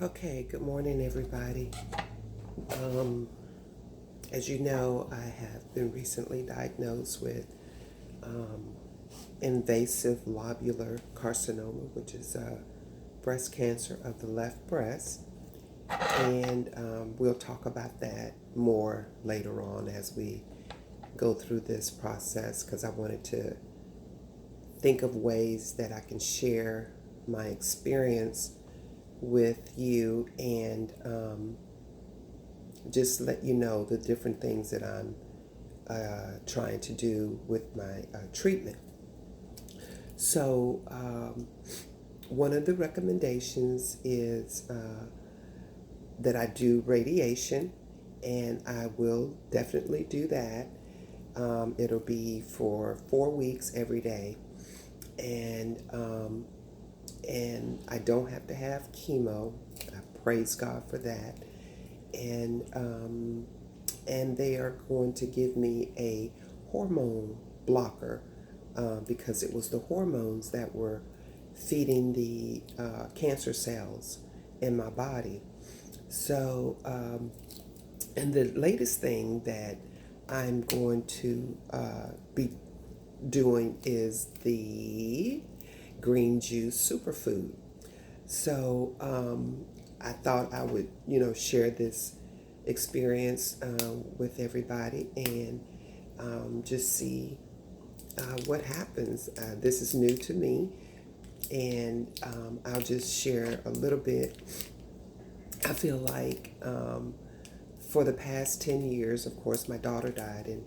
Okay, good morning, everybody. Um, as you know, I have been recently diagnosed with um, invasive lobular carcinoma, which is breast cancer of the left breast. And we'll talk about that more later on as we go through this process because I wanted to think of ways that I can share my experience with you and just let you know the different things that I'm trying to do with my treatment. So, one of the recommendations is that I do radiation, and I will definitely do that. It'll be for 4 weeks every day, and I don't have to have chemo. I praise God for that. And they are going to give me a hormone blocker because it was the hormones that were feeding the cancer cells in my body. So, and the latest thing that I'm going to be doing is the green juice superfood. So I thought I would, share this experience with everybody and just see what happens. This is new to me, and I'll just share a little bit. I feel like for the past 10 years, of course, my daughter died in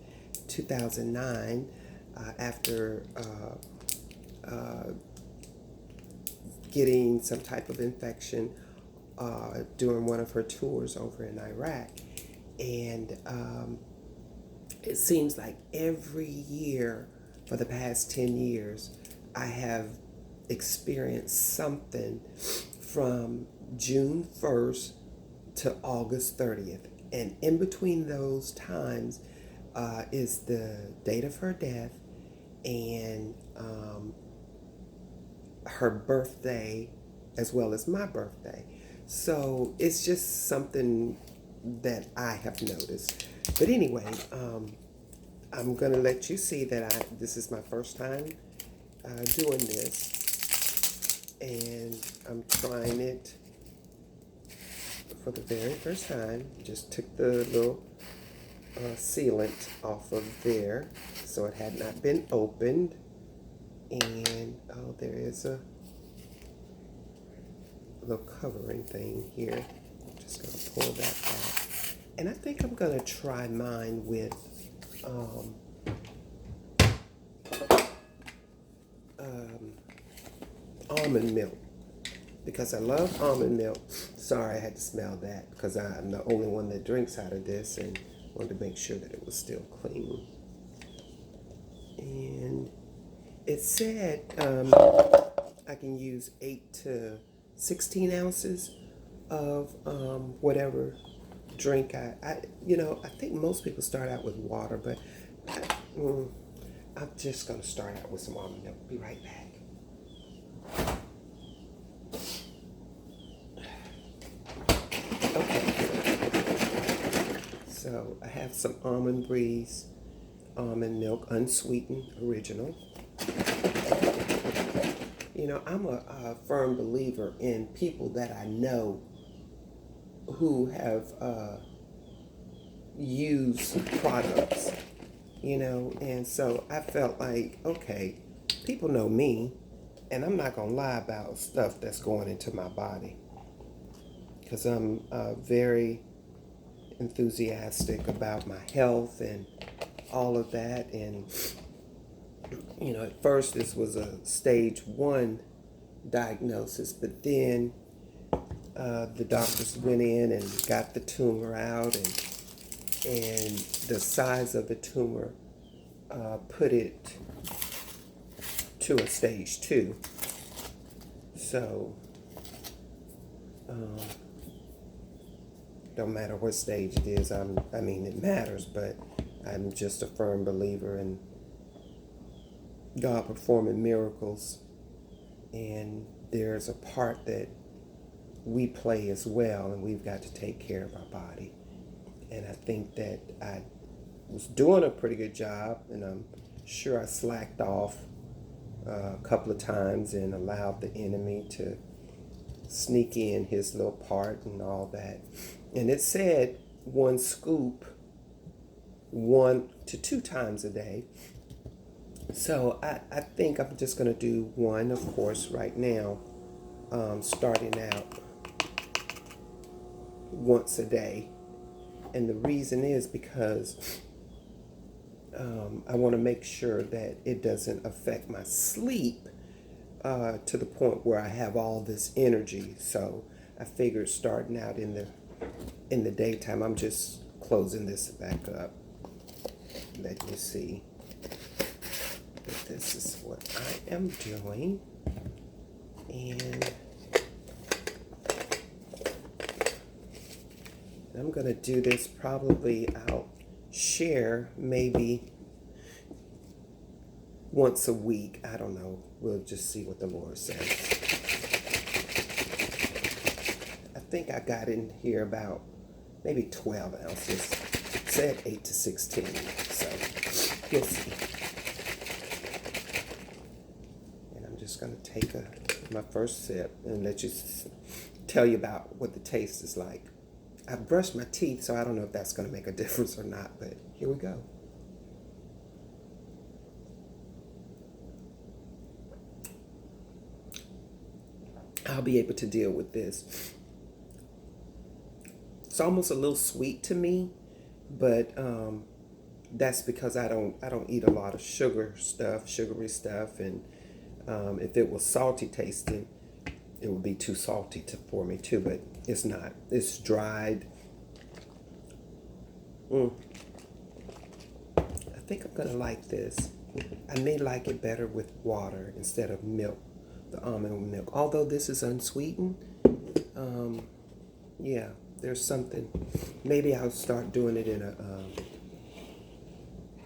2009 after getting some type of infection during one of her tours over in Iraq. And it seems like every year for the past 10 years, I have experienced something from June 1st to August 30th. And in between those times is the date of her death and her birthday as well as my birthday. So it's just something that I have noticed. But anyway, I'm going to let you see that this is my first time doing this. And I'm trying it for the very first time. Just took the little sealant off of there so it had not been opened. And there is a little covering thing here. I'm just going to pull that out. And I think I'm going to try mine with almond milk because I love almond milk. Sorry, I had to smell that because I'm the only one that drinks out of this and wanted to make sure that it was still clean. And it said I can use 8 to 16 ounces of whatever drink I think most people start out with water, but I'm just going to start out with some almond milk. Be right back. Okay, so I have some Almond Breeze almond milk, unsweetened, original. I'm a firm believer in people that I know who have used products, and so I felt like, okay, people know me, and I'm not going to lie about stuff that's going into my body because I'm very enthusiastic about my health and all of that. And at first this was a stage 1 diagnosis, but then the doctors went in and got the tumor out, and the size of the tumor put it to a stage 2. So don't matter what stage it is. It matters, but I'm just a firm believer in God performing miracles. And there's a part that we play as well, and we've got to take care of our body. And I think that I was doing a pretty good job, and I'm sure I slacked off a couple of times and allowed the enemy to sneak in his little part and all that. And it said 1 scoop 1 to 2 times a day. So I think I'm just going to do 1, of course, right now, starting out once a day. And the reason is because I want to make sure that it doesn't affect my sleep to the point where I have all this energy. So I figured starting out in the daytime, I'm just closing this back up. Let you see that this is what I am doing. And I'm going to do this probably, I'll share maybe once a week. I don't know. We'll just see what the Lord says. I think I got in here about maybe 12 ounces. It said 8 to 16. So you'll see. And I'm just going to take my first sip and let you tell you about what the taste is like. I brushed my teeth, so I don't know if that's going to make a difference or not, but here we go. I'll be able to deal with this. It's almost a little sweet to me, but that's because I don't eat a lot of sugary stuff, and if it was salty tasting, it would be too salty for me too, but it's not. It's dried. I think I'm gonna like this. I may like it better with water instead of milk, the almond milk. Although this is unsweetened, yeah, there's something. Maybe I'll start doing it in a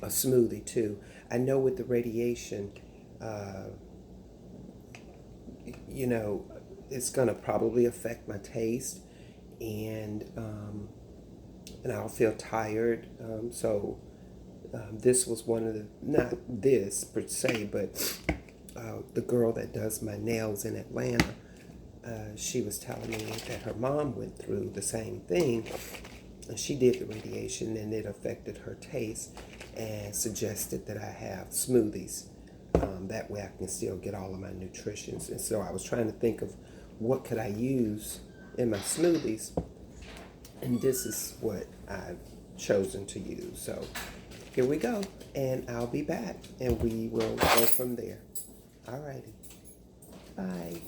smoothie too. I know with the radiation, it's gonna probably affect my taste, and I'll feel tired. So this was one of not this per se, but the girl that does my nails in Atlanta, she was telling me that her mom went through the same thing, and she did the radiation, and it affected her taste, and suggested that I have smoothies. That way I can still get all of my nutritions. And so I was trying to think of what could I use in my smoothies, and this is what I've chosen to use. So here we go, and I'll be back, and we will go from there. Alrighty, bye.